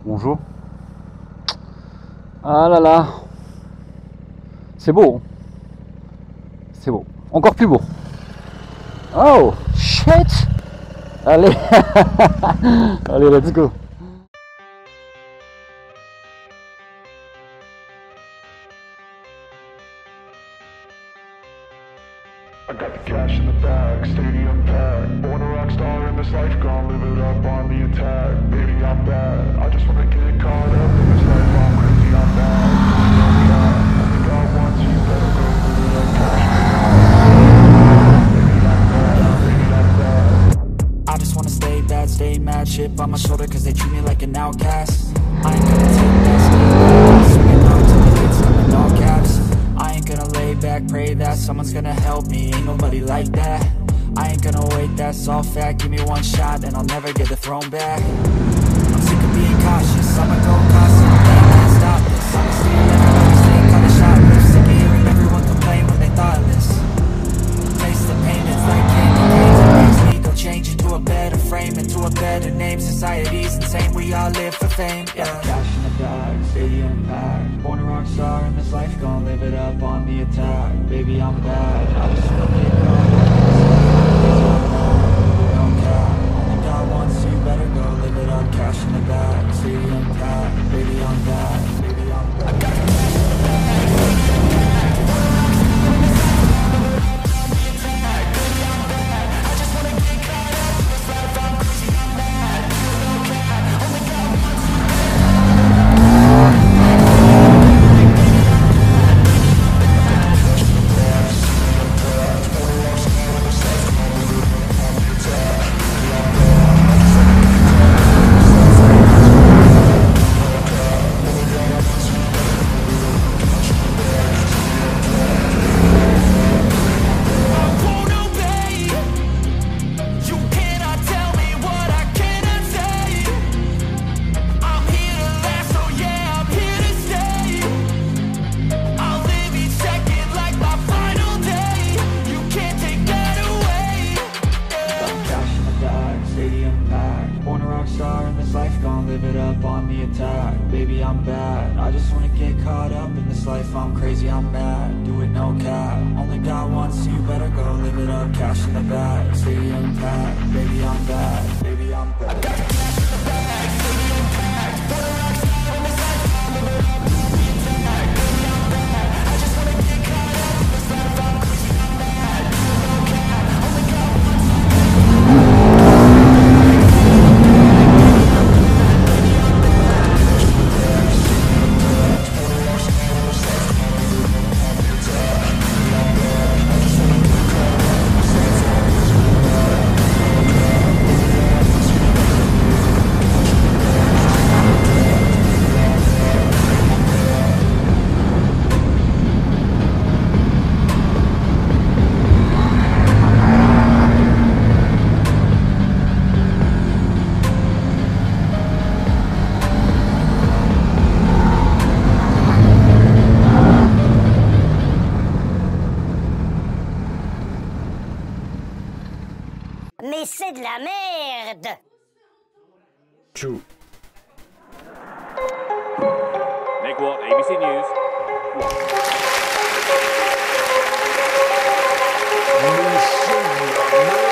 Bonjour. Ah là là. C'est beau. C'est beau. Encore plus beau. Oh, shit. Allez. Allez, let's go. I got the cash in the bag, stadium packed. Born a rock star in this life, gonna live it up on the attack. Baby, I'm bad, I just wanna get caught up in this life, I'm crazy, I'm bad. Only God wants you, better go live it up, cash in the bag. Baby, I'm bad, baby, I'm bad. I just wanna stay bad, stay mad, chip on my shoulder cause they treat me like an outcast. I ain't gonna take that, stay bad, swing on till it hits them in all caps. I ain't gonna lay back, pray that someone's gonna help me, ain't nobody like that. I ain't gonna wait, that's all fact, give me one shot and I'll never get the throne back. I'm sick of being cautious, I'ma go cautious, can't stop this. I'ma steal everybody's thing, call it shot list. Sick of hearing everyone complain when they thoughtless. Taste the pain, it's like candy canes, it makes me go change into a better frame, into a better name. Society's insane, we all live for fame, yeah. Cash in the bag, stadium packed. Born a rock star in this life, gonna live it up on the attack. Baby, I'm bad, I just wanna get caught up. Don't care, only God wants you, better go live it up. Cash in the bag, stadium packed. Baby, I'm bad, baby, I'm bad. I got cash in the bag, I just wanna get caught up in this life, I'm crazy, I'm mad. Only God wants you, baby, I'm bad. I just wanna get caught up in this life, I'm crazy, I'm mad. Do it no cap, only God wants you, better go live it up. Cash in the bag, stadium packed. Baby, I'm bad, baby, I'm bad. I got cash in the bag, stadium packed. Born a rock star in this life, I'm living up on the attack. Baby, I'm bad, I just wanna get caught up in this life, I'm crazy, I'm mad. Do it no cap, only God wants you, Mais c'est de la merde! True. Make what? ABC News. Mais c'est de la merde.